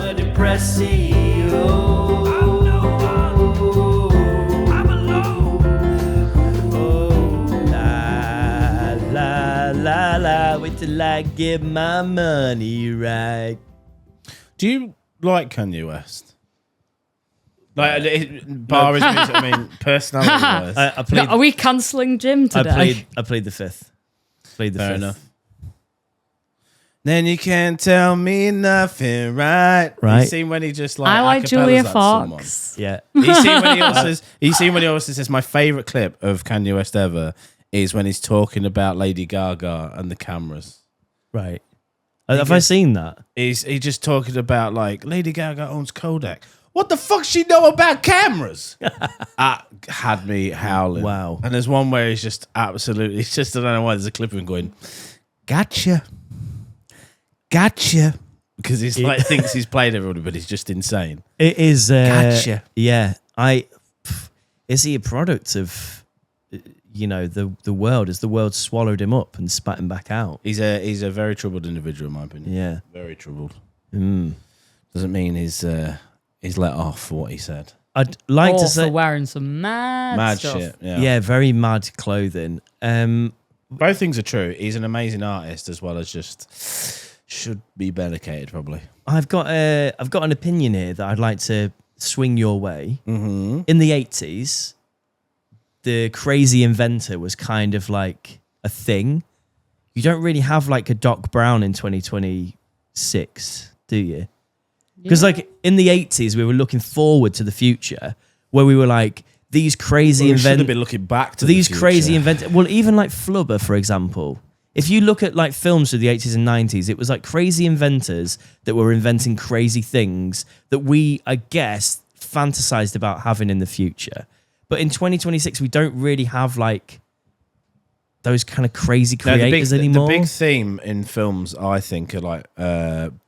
a depressing. Oh, I'm alone. Oh, la, wait till I get my money right. Do you like Kanye West? Like, bar his music, I mean, personality-wise. I played, Are we cancelling Jim today? I played the fifth. Fair fifth. Enough. Then you can't tell me nothing, right? Right. You seen when he just like I like acapellas Julia at Fox. Yeah. someone? You seen when he also says my favourite clip of Kanye West ever is when he's talking about Lady Gaga and the cameras. Right. Have I seen that? He's just talking about like Lady Gaga owns Kodak. What the fuck she know about cameras? That had me howling. Wow. And there's one where he's just absolutely, it's just, I don't know why, there's a clip of him going, gotcha. Because he's like, thinks he's played everybody, but he's just insane. It is. Gotcha. Yeah. Is he a product of, the world? Has the world swallowed him up and spat him back out? He's a very troubled individual, in my opinion. Yeah. Very troubled. Mm. Doesn't mean he's let off for what he said. I'd like to For say wearing some mad stuff. shit. Yeah. yeah, very mad clothing. Both things are true. He's an amazing artist as well as just should be medicated probably. I've got an opinion here that I'd like to swing your way. Mm-hmm. In the 80s, the crazy inventor was kind of like a thing. You don't really have like a Doc Brown in 2026, do you? Because like in the 80s, we were looking forward to the future where we were like, these crazy We should have inventors. been looking back to These the future. crazy inventors. Well, even like Flubber, for example. If you look at like films of the 80s and 90s, it was like crazy inventors that were inventing crazy things that we, I guess, fantasized about having in the future. But in 2026, we don't really have like those kind of crazy creators anymore. The big theme in films, I think, are like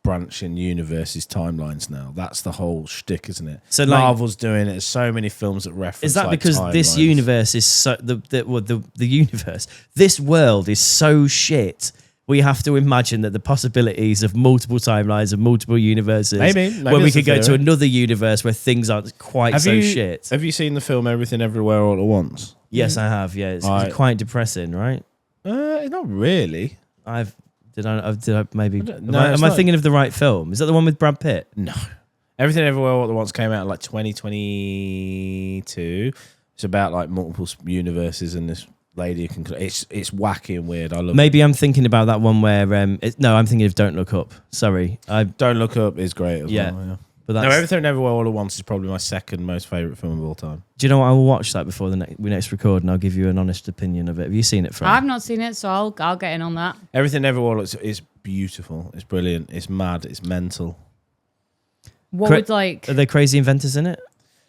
branching universes, timelines now. That's the whole shtick, isn't it? So, like, Marvel's doing it. There's so many films that reference. Is that like, because this timelines. universe is so the universe? This world is so shit. We have to imagine that the possibilities of multiple timelines of multiple universes, maybe where we that's could the go to theory. another universe where things aren't quite shit. Have you seen the film Everything Everywhere All at Once? Yes, I have. Yeah, it's quite depressing, right? Not really. Did I maybe? No, Am I thinking of the right film? Is that the one with Brad Pitt? No. Everything Everywhere All at Once came out in like 2022. It's about like multiple universes and this lady who can. It's wacky and weird. I love. Maybe I'm thinking about that one where I'm thinking of Don't Look Up. Sorry, Don't Look Up is great as well. Yeah. But No, Everything Everywhere All at Once is probably my second most favourite film of all time. Do you know what? I will watch that before we next record, and I'll give you an honest opinion of it. Have you seen it, Fran? I've not seen it, so I'll get in on that. Everything Everywhere All is beautiful. It's brilliant. It's mad. It's mental. What would like? Are there crazy inventors in it?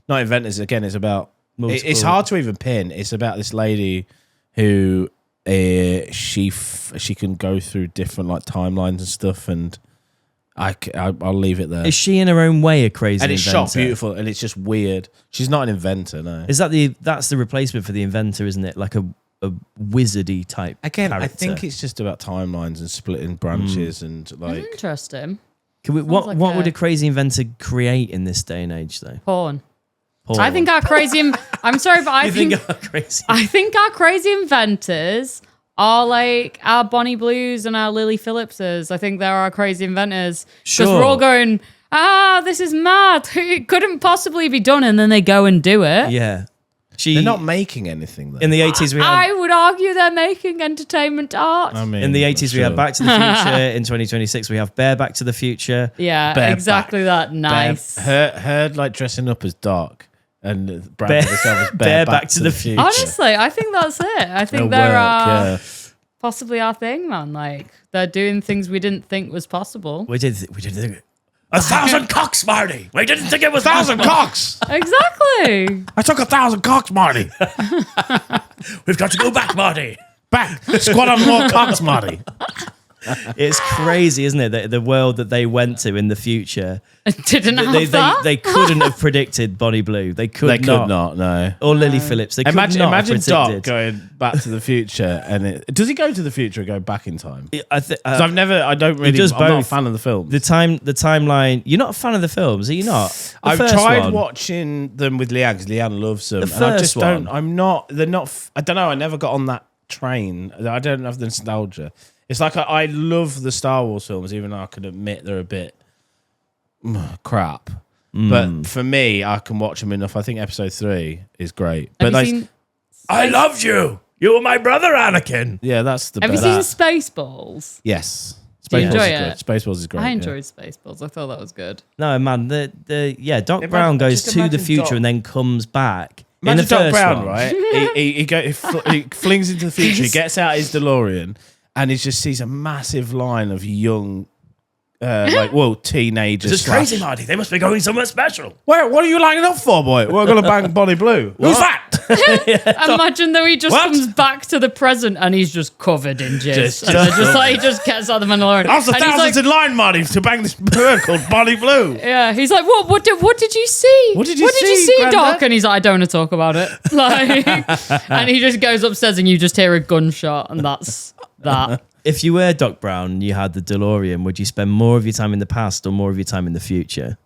Not inventors. Again, it's about. Multiple. It's hard to even pin. It's about this lady who she can go through different like timelines and stuff, and I'll leave it there. Is she in her own way a crazy and it's inventor? shot beautiful, and it's just weird. She's not an inventor, no. Is that that's the replacement for the inventor, isn't it? Like a wizardy type. Again, character. I think it's just about timelines and splitting branches and like. Interesting. Can we, Sounds what like would a crazy inventor create in this day and age, though? Porn. Porn. I think our crazy. I'm sorry, but You think our crazy? I think our crazy inventors are like our Bonnie Blues and our Lily Phillipses. I think they're our crazy inventors. Because we're all going, this is mad. It couldn't possibly be done. And then they go and do it. Yeah. They're not making anything, though. In the 80s, we had... I would argue they're making entertainment art. I mean, in the 80s, we had Back to the Future. In 2026, we have Bear Back to the Future. Yeah, Bear exactly that. Nice. Her like dressing up as Doc and branding herself as Bear Back to the Future. Honestly, I think that's it. I think they're possibly our thing, man. Like, they're doing things we didn't think was possible. We did think 1,000 cocks, Marty. We didn't think it was 1,000 cocks. Exactly. I took 1,000 cocks, Marty. We've got to go back, Marty. Back. Squat on more cocks, Marty. It's crazy, isn't it? The world that they went to in the future. Didn't have that. They couldn't have predicted Bonnie Blue. They could not. No. Or Lily Phillips. They Imagine could not have Doc predicted. going back to the future, and does he go to the future or go back in time? I I'm not a fan of the film. The timeline. You're not a fan of the films, are you not? I've tried watching them with Leanne because Leanne loves them. The and I first just don't. one. I'm not. They're not. I don't know. I never got on that train. I don't have the nostalgia. It's like I love the Star Wars films, even though I can admit they're a bit crap. But for me, I can watch them enough. I think Episode 3 is great. Have But you seen I loved you. You were my brother, Anakin. yeah, that's the Have best. you seen Spaceballs? Yes. Do you Spaceballs enjoy is it? good. Spaceballs is great. I yeah. enjoyed Spaceballs. I thought that was good. No, man. Doc Brown goes just to the imagine future Doc- and then comes back. Imagine in the Doc first Brown, one. right? he flings into the future, he gets out his DeLorean, and he just sees a massive line of young, teenagers. This is crazy, Marty. They must be going somewhere special. What are you lining up for, boy? We're going to bang Bonnie Blue. Who's that? Imagine though he just What? comes back to the present and he's just covered in jizz. Just- And they're just like he just gets out of the Mandalorian. After And he's thousands like, in line, Marty, to bang this bird called Bonnie Blue. yeah, he's like, what did you see? What did you see, Doc? Grandad? And he's like, I don't want to talk about it. Like, and he just goes upstairs and you just hear a gunshot, and that's that. If you were Doc Brown and you had the DeLorean, would you spend more of your time in the past or more of your time in the future?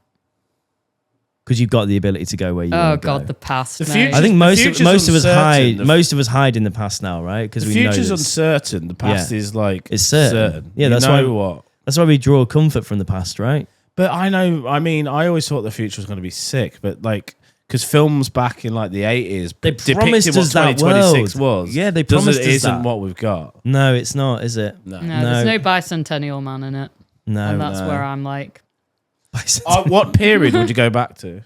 Because you've got the ability to go where you Oh want to god, go. the past. The mate. future- I think The most future's of us hide. uncertain. Most of us hide in the past now, right? Because The we know future's this. uncertain. The past Yeah. is like It's certain. Yeah, You that's know why- what. That's why we draw comfort from the past, right? But I know. I mean, I always thought the future was going to be sick, but like. Because films back in like the 80s They depicted promised what us that 2026 world. was. Yeah, they promised us isn't that. what we've got. No, it's not, is it? No. No, there's no bicentennial man in it. No. And that's where I'm like, What period would you go back to?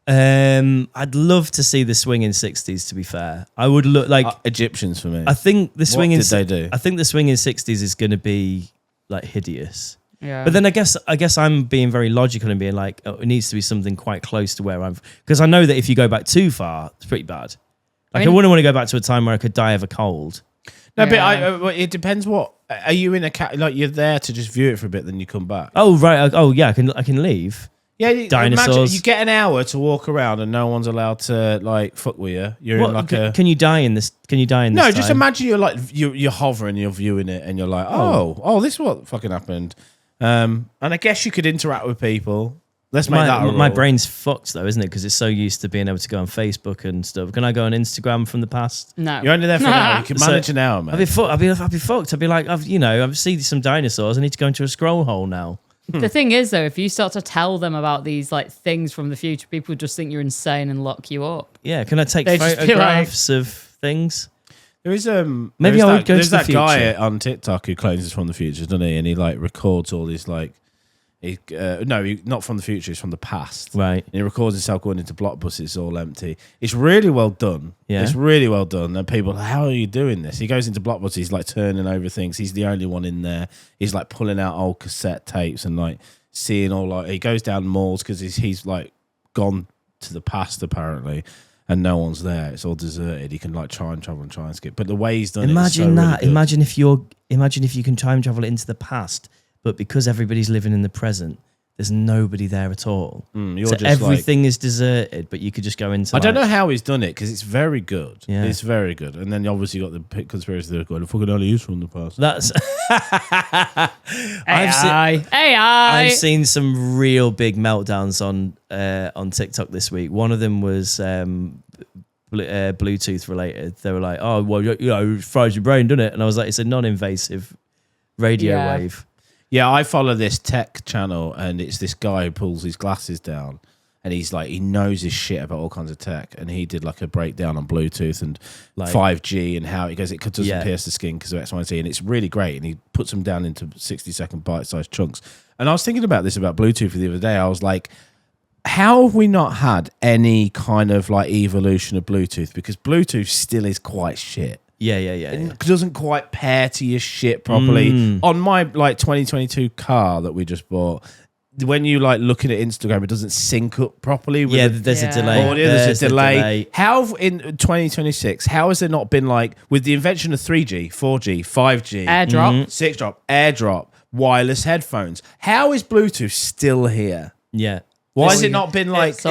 I'd love to see the swinging 60s. To be fair, I would look like. Egyptians for me. I think the swinging. did they do? I think the swinging 60s is going to be like hideous. yeah. But then I guess I'm being very logical and being like, oh, it needs to be something quite close to where I'm, because I know that if you go back too far, it's pretty bad. Like I mean- wouldn't want to go back to a time where I could die of a cold. No, but Yeah. it depends. What are you in like you're there to just view it for a bit, then you come back? Oh right. Oh yeah. I can leave. Yeah, Dinosaurs. Imagine you get an hour to walk around and no one's allowed to like fuck with you. You're in like a. Can you die in this? Can you die in this? No, just time? imagine you're like you're hovering, you're viewing it, and you're like, oh, this is what fucking happened. And I guess you could interact with people. Let's make that a My rule. brain's fucked though, isn't it? Because it's so used to being able to go on Facebook and stuff. Can I go on Instagram from the past? no. You're only there for an hour. You can So- manage an hour, man. I'd be fucked. I'd be like, I've seen some dinosaurs. I need to go into a scroll hole now. The thing is, though, if you start to tell them about these like things from the future, people just think you're insane and lock you up. Yeah, can I take They'd just be photographs of things? There is Maybe I would go there's to the that guy future. on TikTok who claims he's from the future, doesn't he? And he like records all these like, not from the future, it's from the past. Right. And he records himself going into Blockbusters all empty. It's really well done. Yeah. It's really well done. And people are like, how are you doing this? He goes into Blockbusters, he's like turning over things. He's the only one in there. He's like pulling out old cassette tapes and like seeing all like, he goes down malls because he's like gone to the past apparently. And no one's there. It's all deserted. He can like try and travel and try and skip. But the way he's done it is Imagine so that. really good. Imagine if you can time travel into the past, but because everybody's living in the present, there's nobody there at all. You're So just everything is deserted, but you could just go into. I don't know how he's done it because it's very good. Yeah. It's very good. And then you obviously got the conspiracy theory going, fucking only is from the past. That's. AI. I've seen some real big meltdowns on TikTok this week. One of them was Bluetooth related. They were like, "Oh, well, it fries your brain, doesn't it?" And I was like, "It's a non-invasive radio Yeah. wave." Yeah, I follow this tech channel and it's this guy who pulls his glasses down and he's like, he knows his shit about all kinds of tech. And he did like a breakdown on Bluetooth and Like- 5G and how it goes, it doesn't Yeah. pierce the skin because of X, Y, and Z. And it's really great. And he puts them down into 60-second bite-sized chunks. And I was thinking about this about Bluetooth the other day. I was like, how have we not had any kind of like evolution of Bluetooth? Because Bluetooth still is quite shit. Yeah. It doesn't quite pair to your shit properly. On my like 2022 car that we just bought, when you like looking at Instagram, it doesn't sync up properly. With Yeah, the there's a delay. audio. There's a delay. How in 2026? How has there not been like with the invention of 3G, 4G, 5G, AirDrop. 6-drop, AirDrop, wireless headphones? How is Bluetooth still here? Yeah. Why has it not been like? It's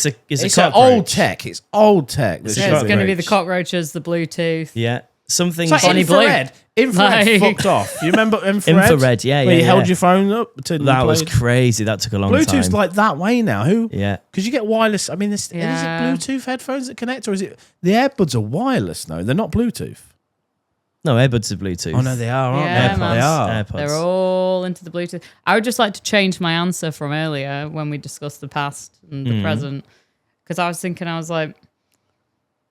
a It's old tech. It's old tech. It's Yeah, it's going to be the cockroaches, the Bluetooth. Yeah. Something It's like Bonnie infrared. Infrared Like- fucked off. You remember infrared? Infrared, yeah, Where yeah, you held yeah. your phone up to that was crazy. That took a long time. Bluetooth's like that way now. Who? Yeah. Because you get wireless. I mean, is it Yeah. Bluetooth headphones that connect, or is it the AirPods are wireless? No, they're not Bluetooth. No, AirPods are Bluetooth. Oh no, they are, aren't Yeah, they? man. They are. AirPods. They're all into the Bluetooth. I would just like to change my answer from earlier when we discussed the past and the present. Because I was thinking, I was like,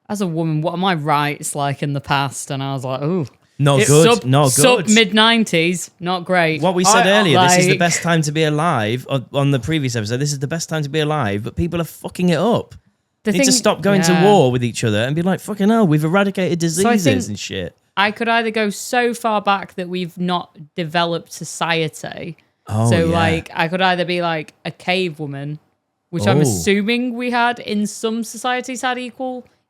as a woman, what are my rights like in the past? And I was like, ooh. Not good. Not good. Sub mid-90s, not great. What we said earlier, this is the like- best time to be alive. On the previous episode, this is the best time to be alive, but people are fucking it up. The Need to thing- stop going to yeah. war with each other and be like, fucking hell, we've eradicated diseases think- and shit. I could either go so far back that we've not developed society. Oh, So, yeah. like, I could either be like a cave woman, which I'm Oh. assuming we had in some societies had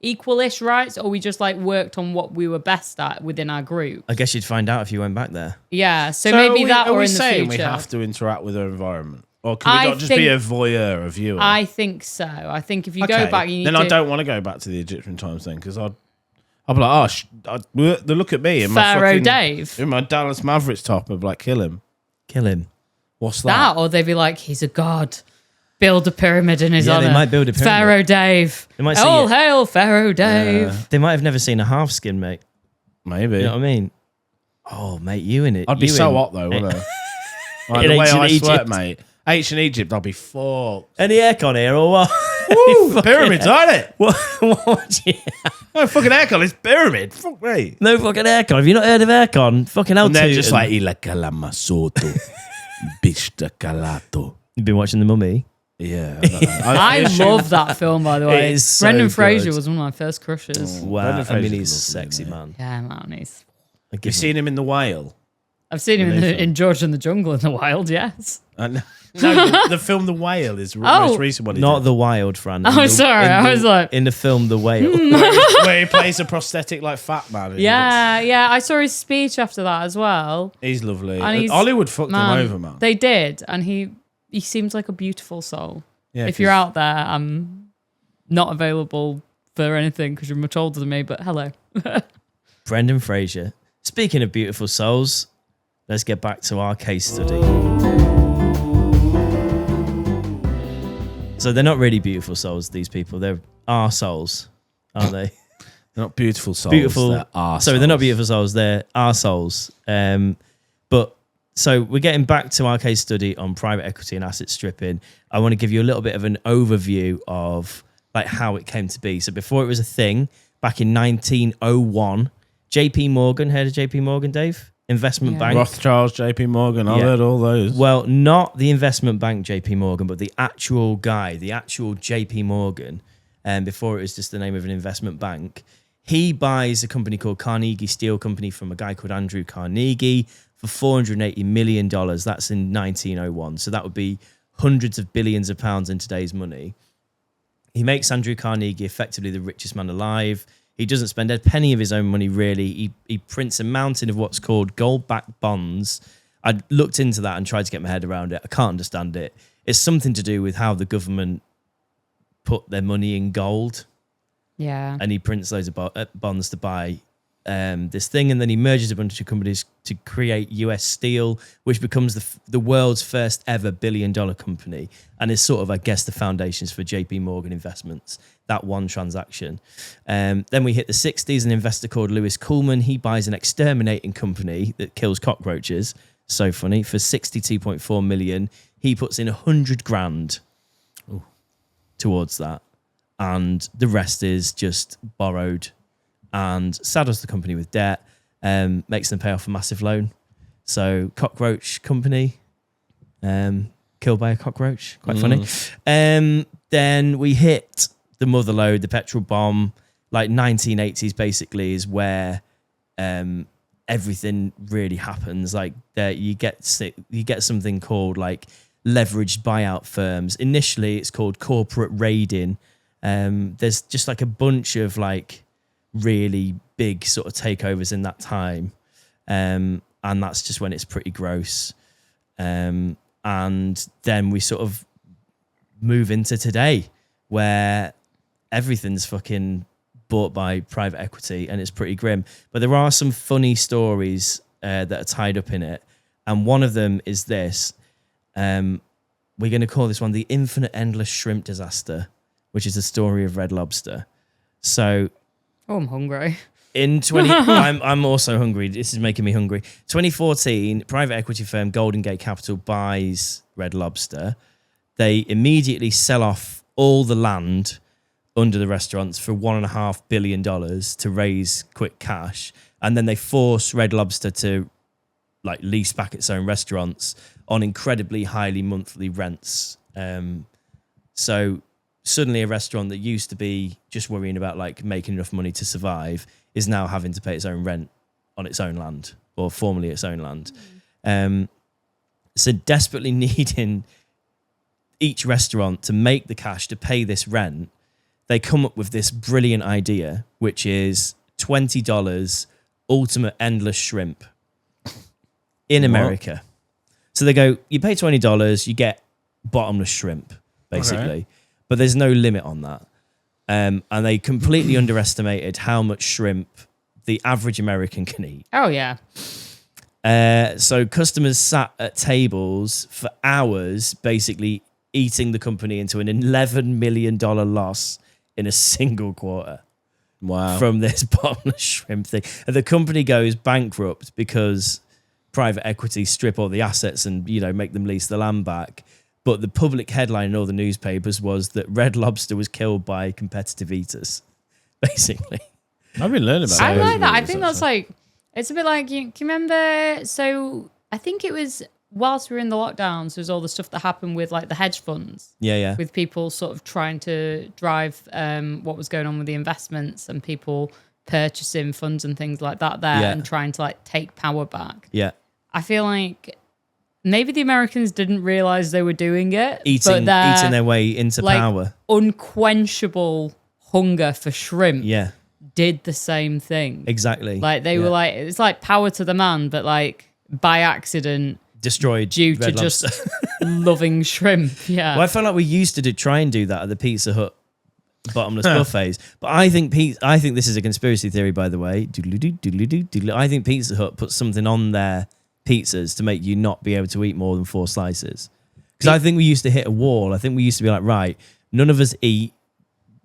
equalish rights, or we just like worked on what we were best at within our group. I guess you'd find out if you went back there. Yeah, so maybe that are or we in the saying future. we have to interact with our environment, or can we I not just be a think- voyeur, a viewer? I think so. I think if you go Okay, back, you need then to I don't want to go back to the Egyptian times then, because I'd be like, they look at me in my Pharaoh fucking, Dave. in my Dallas Mavericks top, and be like, kill him. Kill him. What's that? That, or they'd be like, he's a god. Build a pyramid in his Yeah, honor. they might build a pyramid. Pharaoh Dave. They might say All it- hail Pharaoh Dave. They might have never seen a half skin, mate. Maybe. You know what I mean? Oh, mate, you in it. I'd be You so in- hot though, wouldn't I? Like, In the way ancient I sweat, Egypt. mate. Ancient Egypt, I'll be fucked. Any aircon here or what? Woo, pyramids, aren't it? what? Yeah. No fucking aircon, it's pyramid. Fuck me. No fucking aircon. Have you not heard of aircon? Fucking hell, And they're just Tootin'. like, Ila calamasoto, bista calato. You've been watching The Mummy? Yeah. I love that film, by the way. It is so Brendan good. Fraser was one of my first crushes. Wow. Brendan I mean, Fraser's he's lovely, sexy, isn't he? man. Yeah, man. I give You've seen him in The Whale? I've seen him in George and the Jungle in the Wild, yes. No, the film The Whale is the Oh. most recent one. he Not did. The Wild, Fran. Oh, sorry, I was like- In the film The Whale. where he plays a prosthetic like fat man. and Yeah. I saw his speech after that as well. he's lovely. And he's- Hollywood fucked Man, him over, man. They did, and he seems like a beautiful soul. Yeah, If you're 'cause- out there, I'm not available for anything because you're much older than me, but hello. Brendan Fraser. Speaking of beautiful souls, let's get back to our case study. So they're not really beautiful souls, these people. They're our souls, aren't they? They're not beautiful souls. Beautiful. They're our Sorry, they're not souls. beautiful souls. They're our souls. But so we're getting back to our case study on private equity and asset stripping. I want to give you a little bit of an overview of like how it came to be. So before it was a thing, back in 1901, JP Morgan, heard of JP Morgan, Dave? Investment Yeah. bank. Rothschilds, JP Morgan. I've Yeah. heard all those. Well, not the investment bank JP Morgan, but the actual guy, the actual JP Morgan, before it was just the name of an investment bank. He buys a company called Carnegie Steel Company from a guy called Andrew Carnegie for $480 million. That's in 1901. So that would be hundreds of billions of pounds in today's money. He makes Andrew Carnegie effectively the richest man alive. He doesn't spend a penny of his own money, really. He prints a mountain of what's called gold-backed bonds. I looked into that and tried to get my head around it. I can't understand it. It's something to do with how the government put their money in gold, Yeah. and he prints loads of bonds to buy this thing, and then he merges a bunch of companies to create US Steel, which becomes the world's first ever billion-dollar company, and is sort of, I guess, the foundations for JP Morgan Investments, that one transaction. Then we hit the 60s, an investor called Lewis Kuhlman, he buys an exterminating company that kills cockroaches, so funny, for 62.4 million. He puts in 100 grand towards that, and the rest is just borrowed, and saddles the company with debt, makes them pay off a massive loan. So cockroach company, killed by a cockroach, quite funny. Then we hit the mother lode, the petrol bomb, like 1980s basically is where everything really happens. Like you get something called like leveraged buyout firms. Initially, it's called corporate raiding. There's just like a bunch of like really big sort of takeovers in that time. And that's just when it's pretty gross. And then we sort of move into today where everything's fucking bought by private equity and it's pretty grim. But there are some funny stories that are tied up in it. And one of them is this. We're going to call this one the Infinite Endless Shrimp Disaster, which is the story of Red Lobster. So... Oh, I'm hungry. I'm also hungry. This is making me hungry. 2014, private equity firm Golden Gate Capital buys Red Lobster. They immediately sell off all the land under the restaurants for $1.5 billion to raise quick cash. And then they force Red Lobster to like lease back its own restaurants on incredibly highly monthly rents. So suddenly a restaurant that used to be just worrying about like making enough money to survive is now having to pay its own rent on its own land, or formerly its own land. So desperately needing each restaurant to make the cash to pay this rent, they come up with this brilliant idea, which is $20 ultimate endless shrimp in America. So they go, you pay $20, you get bottomless shrimp, basically. Okay. But there's no limit on that. And they completely underestimated how much shrimp the average American can eat. Oh, yeah. So customers sat at tables for hours, basically eating the company into an $11 million loss in a single quarter. Wow. From this bottomless shrimp thing. And the company goes bankrupt because private equity strip all the assets and, you know, make them lease the land back. But the public headline in all the newspapers was that Red Lobster was killed by competitive eaters, basically. I've been learning about that. I like that. I think that's like, it's a bit like, can you remember? So I think it was whilst we were in the lockdowns, there's all the stuff that happened with like the hedge funds. Yeah. With people sort of trying to drive what was going on with the investments and people purchasing funds and things like that there and trying to like take power back. Yeah. I feel like maybe the Americans didn't realize they were doing it. Eating their way into like, power. Unquenchable hunger for shrimp. Yeah. Did the same thing. Exactly. Like they were like, it's like power to the man, but like by accident. Destroyed due Red to Lobster. Just loving shrimp. Yeah. Well, I felt like we used to try and do that at the Pizza Hut bottomless buffets. But I think this is a conspiracy theory, by the way. I think Pizza Hut put something on their pizzas to make you not be able to eat more than 4 slices. Because I think we used to hit a wall. I think we used to be like, right, none of us eat.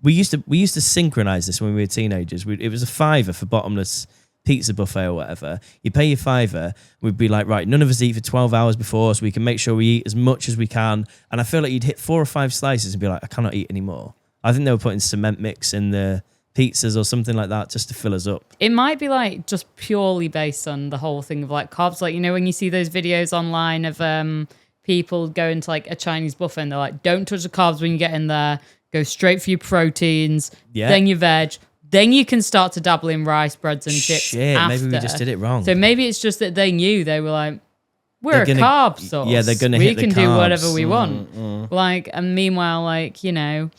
We used to synchronize this when we were teenagers. It was a $5 for bottomless pizza buffet or whatever. You pay your $5, we'd be like, right, none of us eat for 12 hours before, so we can make sure we eat as much as we can. And I feel like you'd hit 4 or 5 slices and be like, I cannot eat anymore. I think they were putting cement mix in the pizzas or something like that just to fill us up. It might be like just purely based on the whole thing of like carbs. Like, you know, when you see those videos online of people going to like a Chinese buffet and they're like, don't touch the carbs when you get in there. Go straight for your proteins, then your veg. Then you can start to dabble in rice, breads, and chips. Shit, after. maybe we just did it wrong. So maybe it's just that they knew. They were like, we're a carb source. Yeah, they're going to hit the carbs. We can do whatever we want. Like, and meanwhile, like, you know,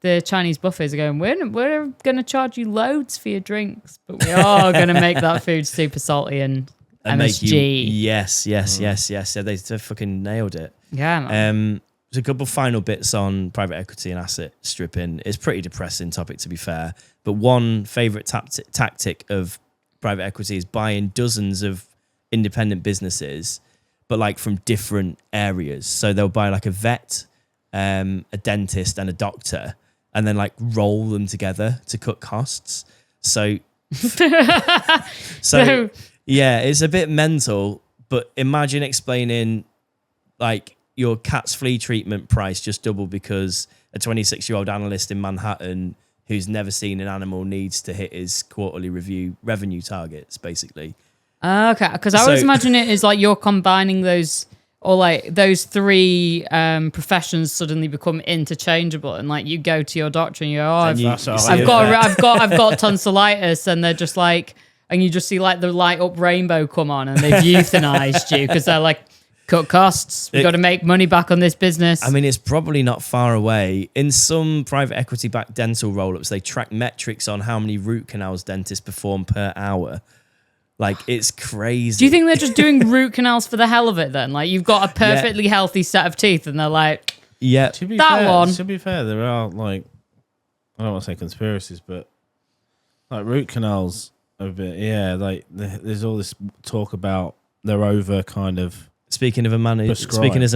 the Chinese buffets are going, we're going to charge you loads for your drinks, but we are going to make that food super salty and MSG. Yes. Yeah, they fucking nailed it. Yeah, man. There's a couple final bits on private equity and asset stripping. It's a pretty depressing topic, to be fair. But one favourite tactic of private equity is buying dozens of independent businesses, but like from different areas. So they'll buy like a vet, a dentist, and a doctor, and then like roll them together to cut costs. So yeah, it's a bit mental. But imagine explaining like your cat's flea treatment price just doubled because a 26-year-old analyst in Manhattan who's never seen an animal needs to hit his quarterly revenue targets, basically. Okay, because I always imagine it as like you're combining those, or like those 3 professions suddenly become interchangeable, and like you go to your doctor and you go, I've got tonsillitis, and they're just like, and you just see like the light up rainbow come on, and they've euthanized you because they're like, Cut costs. We've got to make money back on this business. I mean, it's probably not far away. In some private equity-backed dental roll-ups, they track metrics on how many root canals dentists perform per hour. Like, it's crazy. Do you think they're just doing root canals for the hell of it then? Like, you've got a perfectly healthy set of teeth and they're like, yeah. To be that fair, one. To be fair, there are, like, I don't want to say conspiracies, but, like, root canals are a bit, like, there's all this talk about they're over kind of... Speaking as a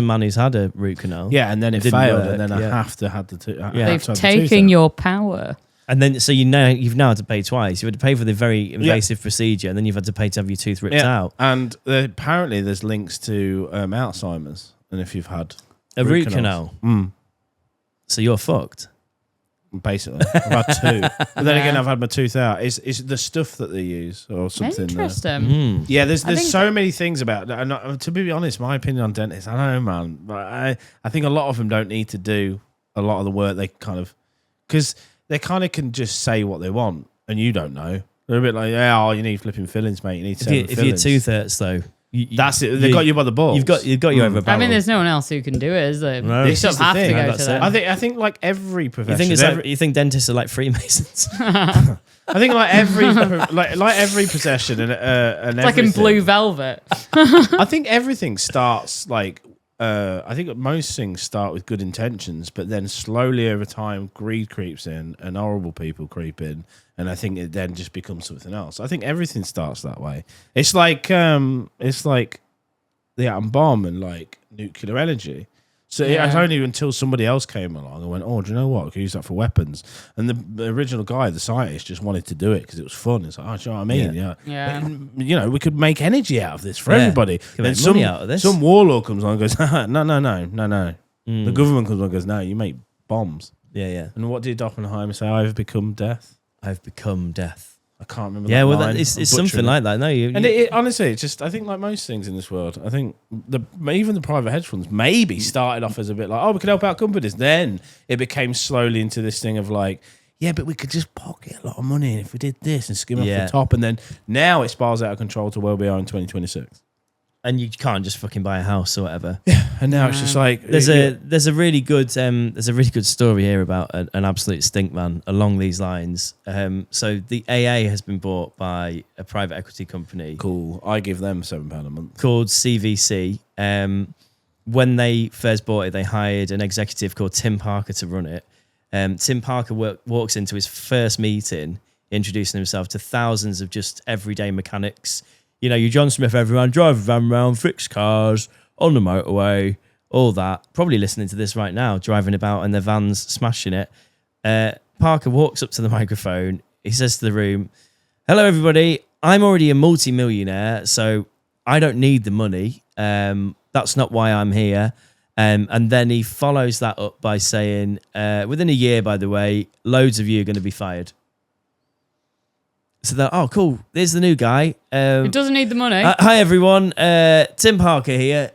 man who's had a root canal. Yeah, and then it didn't failed, work, and then I yeah. have to have the tooth. They've taken your power. And then, so you've now had to pay twice. You had to pay for the very invasive procedure, and then you've had to pay to have your tooth ripped out. And apparently there's links to Alzheimer's, and if you've had A root canal. So you're fucked. Basically, I've had two. But then again, I've had my tooth out. It's the stuff that they use or something. Interesting. Yeah, there's so many things about that. And to be honest, my opinion on dentists, I don't know, man. But I think a lot of them don't need to do a lot of the work. They kind of, because they kind of can just say what they want, and you don't know. They're a bit like, you need flipping fillings, mate. You need seven If fillings. your tooth hurts, though, that's it. They got you by the balls. You've got you over a barrel. I mean, there's no one else who can do it, is there? No. You sort of have to go That's to them. I think like every profession. You think dentists are like Freemasons? I think like every like every profession and It's like in Blue Velvet. I think everything starts like I think most things start with good intentions, but then slowly over time, greed creeps in and horrible people creep in, and I think it then just becomes something else. I think everything starts that way. It's like the atom bomb and like nuclear energy. So it was only until somebody else came along and went, "Oh, do you know what? We could use that for weapons." And the original guy, the scientist, just wanted to do it because it was fun. It's like, "Oh, do you know what I mean? Yeah. And, you know, we could make energy out of this for everybody." Then money out of this. Some warlord comes along and goes, "No." The government comes along and goes, "No, you make bombs." Yeah. And what did Oppenheimer say? "I've become death." I've become death. I can't remember. Yeah, that well, line. it's something like that. No, it honestly, it's just I think like most things in this world, I think even the private hedge funds maybe started off as a bit like, we could help out companies. Then it became slowly into this thing of like, but we could just pocket a lot of money if we did this and skim off the top. And then now it spirals out of control to where we are in 2026. And you can't just fucking buy a house or whatever. Yeah, and now it's just like there's a really good story here about an absolute stink man along these lines. So the AA has been bought by a private equity company. Cool. I give them £7 a month. Called CVC. When they first bought it, they hired an executive called Tim Parker to run it. Tim Parker walks into his first meeting, introducing himself to thousands of just everyday mechanics. You know, you John Smith, everyone, drive a van around, fix cars on the motorway, all that. Probably listening to this right now, driving about in their vans, smashing it. Parker walks up to the microphone. He says to the room, "Hello, everybody. I'm already a multi-millionaire, so I don't need the money. That's not why I'm here." And then he follows that up by saying, within a year, by the way, loads of you are going to be fired. So they're, cool. There's the new guy. It doesn't need the money. Hi, everyone. Tim Parker here.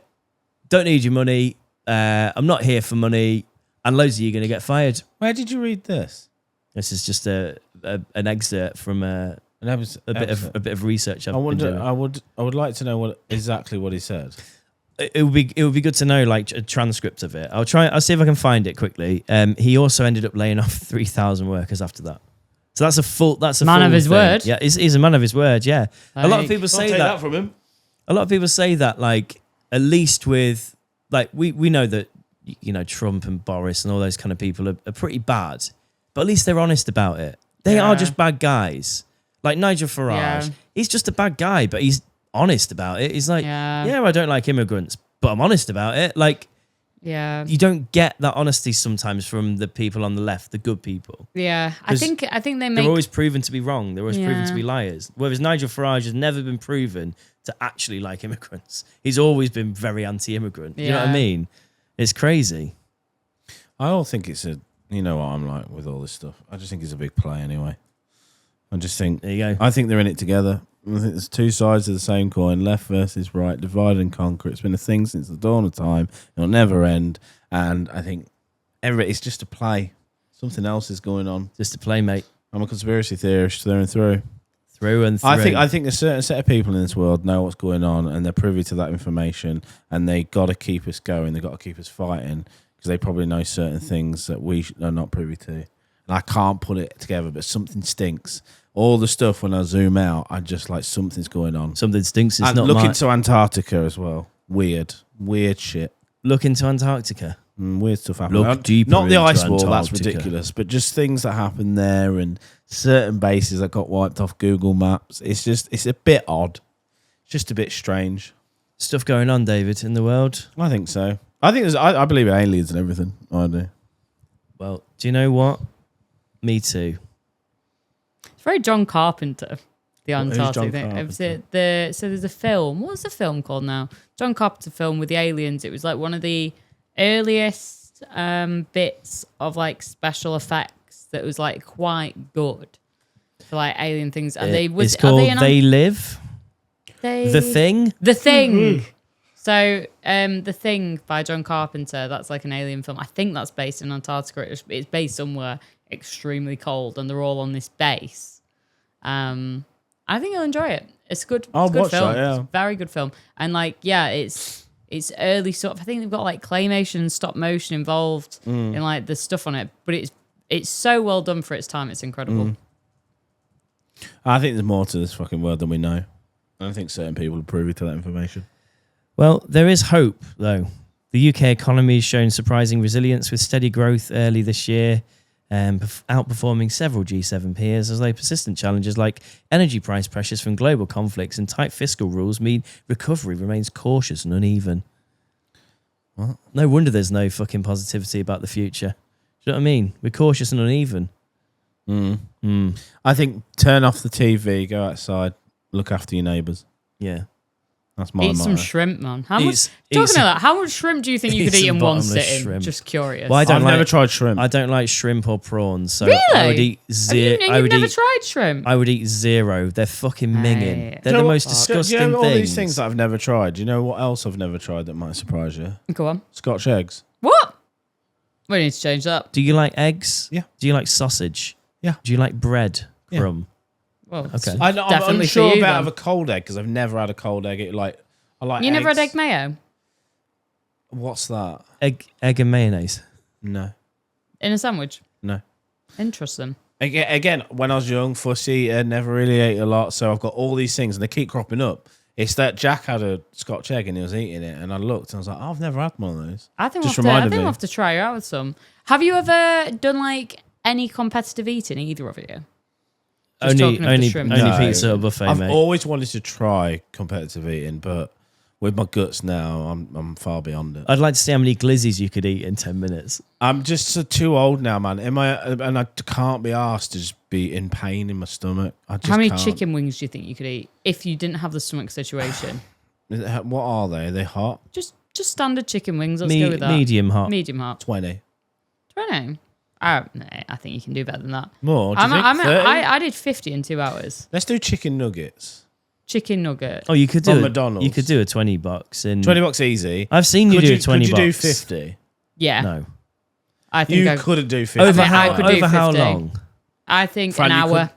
Don't need your money. I'm not here for money. And loads of you are going to get fired. Where did you read this? This is just an excerpt from a bit of research I've been doing. I would like to know exactly what he said. It would be good to know like a transcript of it. I'll see if I can find it quickly. He also ended up laying off 3,000 workers after that. So that's a man of his thing. word. Yeah, he's a man of his word. Yeah, a lot of people say that from him. A lot of people say that, like, at least with like we know that, you know, Trump and Boris and all those kind of people are pretty bad, but at least they're honest about it. They are just bad guys. Like Nigel Farage, he's just a bad guy, but he's honest about it. He's like, I don't like immigrants, but I'm honest about it. Like, you don't get that honesty sometimes from the people on the left, the good people. Yeah, I think they make. They're always proven to be wrong. They're always proven to be liars. Whereas Nigel Farage has never been proven to actually like immigrants. He's always been very anti-immigrant. You know what I mean? It's crazy. I all think it's you know what I'm like with all this stuff. I just think it's a big play anyway. I just think, there you go. I think they're in it together. I think there's two sides of the same coin, left versus right, divide and conquer. It's been a thing since the dawn of time. It'll never end. And I think it's just a play. Something else is going on. Just a play, mate. I'm a conspiracy theorist through and through. Through and through. I think a certain set of people in this world know what's going on, and they're privy to that information, and they got to keep us going. They got to keep us fighting because they probably know certain things that we are not privy to. And I can't put it together, but something stinks. All the stuff when I zoom out, I just like something's going on. Something stinks. It's and not look into Antarctica as well. Weird shit. Look into Antarctica. Weird stuff happening. Look deeper Not the into ice wall, that's Antarctica. ridiculous, but just things that happen there and certain bases that got wiped off Google Maps. It's a bit odd. It's just a bit strange. Stuff going on, David, in the world. I think so. I believe in aliens and everything. I do. Well, do you know what? Me too. It's very John Carpenter, the Who's Antarctic John thing. Carpenter? So there's a film. What's the film called now? John Carpenter film with the aliens. It was like one of the earliest bits of like special effects that was like quite good for like alien things. And It's called They Live. The Thing. The Thing. Mm-hmm. So The Thing by John Carpenter. That's like an alien film. I think that's based in Antarctica. It's based somewhere extremely cold, and they're all on this base. I think you'll enjoy it. It's good. It's a good watch film. that, yeah. It's a very good film. And like, yeah, it's early sort of. I think they've got like claymation and stop motion involved in like the stuff on it. But it's so well done for its time. It's incredible. I think there's more to this fucking world than we know. I don't think certain people are privy to that information. Well, there is hope, though. The UK economy has shown surprising resilience with steady growth early this year, outperforming several G7 peers as they persistent challenges like energy price pressures from global conflicts and tight fiscal rules mean recovery remains cautious and uneven. What? No wonder there's no fucking positivity about the future. Do you know what I mean? We're cautious and uneven. I think turn off the TV, go outside, look after your neighbours. Yeah. That's my Eat motto. some shrimp, man. How much? Eat Talking some- about that, how much shrimp do you think you could eat eat in some one bottomless sitting? shrimp. Just curious. Well, I've never tried shrimp. I don't like shrimp or prawns, so Really? I would eat zero. You've never tried shrimp? I would eat zero. They're fucking minging. Aye. They're the most disgusting Do you know things. all these things that I've never tried? Do you know what else I've never tried that might surprise you? Go on. Scotch eggs. What? We need to change that. Do you like eggs? Yeah. Do you like sausage? Yeah. Do you like bread? Yeah. Crumb. Well, Okay. I'm definitely unsure for you, about then. of a cold egg because I've never had a cold egg. I like. You never had eggs. egg mayo? What's that? Egg and mayonnaise. No. In a sandwich? No. Interesting. Again, when I was young, fussy, never really ate a lot. So I've got all these things and they keep cropping up. It's that Jack had a Scotch egg and he was eating it, and I looked and I was like, oh, I've never had one of those. I think Just we'll reminded me. have to try you out with some. Have you ever done like any competitive eating, either of you? Just talking of the shrimp. Only No. pizza or buffet, I've mate. always wanted to try competitive eating, but with my guts now, I'm far beyond it. I'd like to see how many glizzies you could eat in 10 minutes. I'm just too old now, man. And I can't be asked to just be in pain in my stomach. I just How many can't. chicken wings do you think you could eat if you didn't have the stomach situation? What are they? Are they hot? just standard chicken wings. Let's go with that. Medium hot. Medium hot. 20. 20. I think you can do better than that. More? Do you think? 30? I did 50 in 2 hours. Let's do chicken nuggets. Chicken nugget. Oh, you could do From it. McDonald's. You could do a $20 in. $20 easy. I've seen you Could do you, a $20. Could you do 50? Yeah. No. I think You couldn't do 50. Over I how? could do Over how 50. long? I think Fran, an you hour.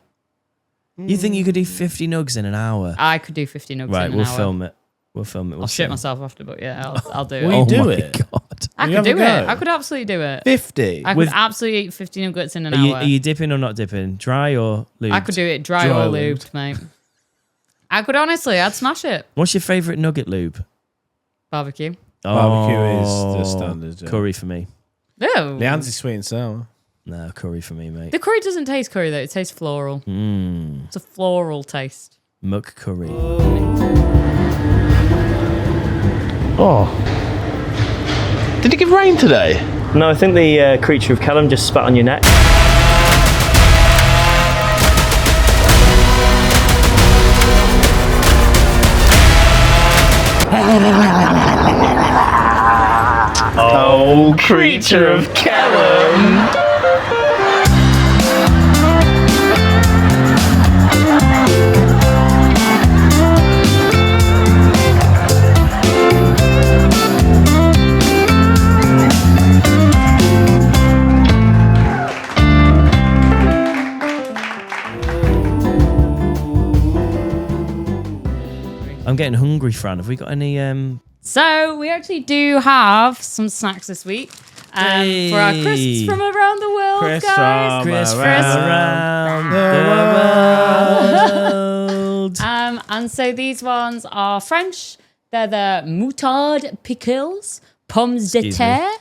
You think you could do 50 nugs in an hour? I could do 50 nuggets Right, in an we'll hour. film it. We'll film it. We'll I'll shit film. myself after, but yeah, I'll do it. Will you do my it? God. I You could have do a it. go. I could absolutely do it. 50? I could With- absolutely eat 50 nuggets in an Are hour. you dipping or not dipping? Dry or lubed? I could do it dry, Dry or lubed. lubed, mate. I could honestly, I'd smash it. What's your favourite nugget lube? Barbecue. Barbecue is the standard, yeah. Curry for me. No. Leanne's is sweet and sour. No, curry for me, mate. The curry doesn't taste curry though. It tastes floral. It's a floral taste. Muck curry. Oh. Did it give rain today? No, I think the Creature of Kelham just spat on your neck. Oh, Creature of Kelham! getting hungry, Fran. Have we got any? So we actually do have some snacks this week for our crisps from around the world, Crisps guys. from Crisps around the world. And so these ones are French. They're the moutarde pickles, pommes de Excuse me. terre,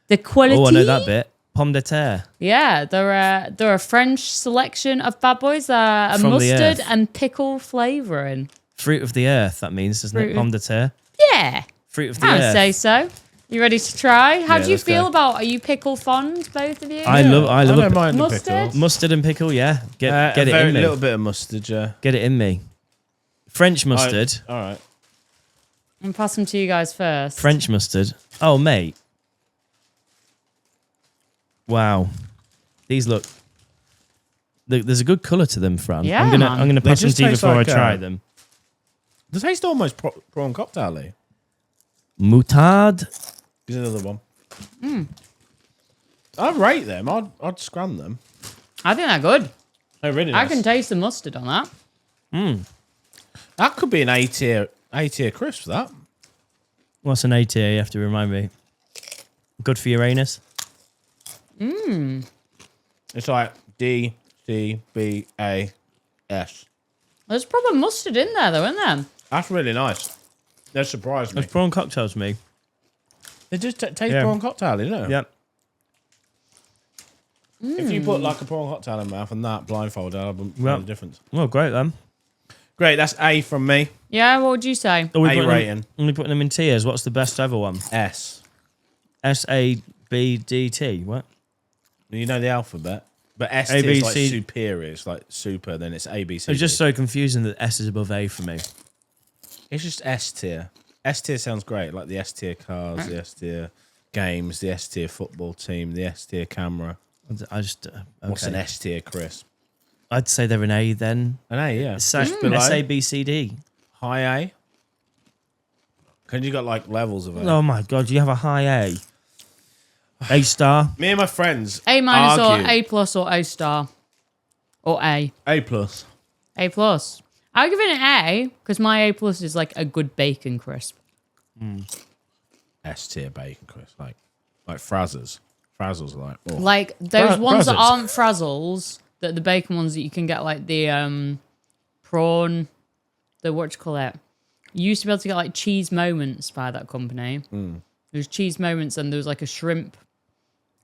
the quality. Oh, I know that bit. Pomme de terre. Yeah, they're a French selection of bad boys. A From the mustard earth. and pickle flavouring. Fruit of the earth, that means, doesn't Fruit it? of- Pomme de terre. Yeah, Fruit of the I would earth. say so. You ready to try? How do you let's feel go. about? Are you pickle fond, both of you? I love I don't a mind the Mustard? pickles. mustard and pickle, yeah. Get it A in me. little bit of mustard, yeah. Get it in me. French mustard. All right. I'm pass them to you guys first. French mustard. Oh, mate. Wow. These look. There's a good colour to them, Fran. Yeah, I'm gonna man. pass them just to you taste before like, I try them. The taste almost prawn cocktail-y. Moutarde. Here's another one. I rate them. I'd scran them. I think they're good. They're really I nice. can taste the mustard on that. That could be an A-tier crisp, that. What's an A tier? You have to remind me. Good for Uranus. It's like D, C, B, A, S. There's proper mustard in there, though, isn't there? That's really nice. That surprised me. There's prawn cocktails, me. They just taste Yeah. prawn cocktail, you know? Yep. If you put like a prawn cocktail in my mouth and that blindfolded, I wouldn't know Yep. the difference. Well, great then. Great, that's A from me. Yeah, what would you say? Are we A putting rating. Are we putting them in tiers? What's the best ever one? S. SABDT. What? You know the alphabet. But S A, is B, like C. superior. It's like super, then it's A, B, C. It's just D. so confusing that S is above A for me. It's just S tier. S tier sounds great, like the S tier cars, the S tier games, the S tier football team, the S tier camera. I just. What's an okay. S tier crisp? I'd say they're an A then. An A, yeah. Just Just below. SABCD. High A. Because you got like levels of it. Oh my god, you have a high A. A star. Me and my friends A minus or argue. A plus or A star? Or A? A plus. A plus. I'll give it an A because my A plus is like a good bacon crisp. S tier bacon crisp, like Frazzers. Frazzles are like, oh. Like those ones that Frazzles. aren't frazzles, the bacon ones that you can get, like the prawn, the what you call it. You used to be able to get like cheese moments by that company. There was cheese moments and there was like a shrimp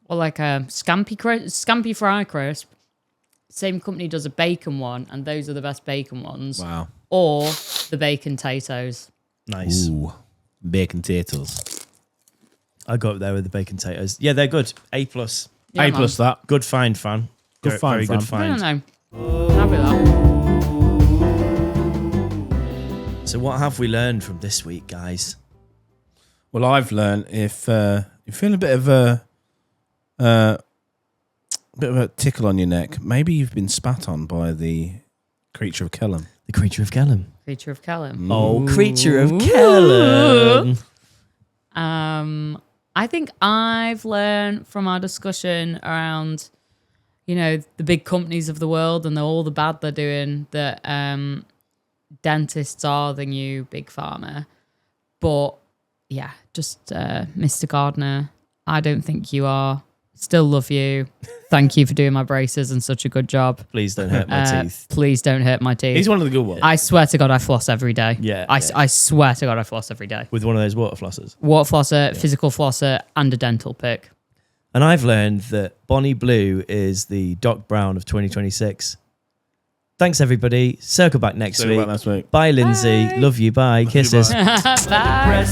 or like a scampi fry crisp. Same company does a bacon one, and those are the best bacon ones. Wow. Or the bacon potatoes. Nice. Ooh, bacon taters. I go up there with the bacon taters. Yeah, they're good. A plus. Yeah, A plus that. Good find, fan. Good find, Very good Fran. I find. don't know. Happy with that. So what have we learned from this week, guys? Well, I've learned if you're feeling a bit of a tickle on your neck, maybe you've been spat on by the Creature of Kelham. The Creature of Kelham. Creature of Kelham. Oh, Creature of Kelham. I think I've learned from our discussion around, the big companies of the world and all the bad they're doing, that dentists are the new big pharma. But yeah, just Mr. Gardner, I don't think you are. Still love you. Thank you for doing my braces and such a good job. Please don't hurt my teeth. Please don't hurt my teeth. He's one of the good ones. I swear to God, I floss every day. Yeah, I yeah. I swear to God, I floss every day. With one of those water flossers. Water flosser, physical flosser, and a dental pick. And I've learned that Bonnie Blue is the Doc Brown of 2026. Thanks, everybody. Circle back next Circle week. back next week. Bye, Lindsay. Bye. Love you. Bye. Kisses. Bye.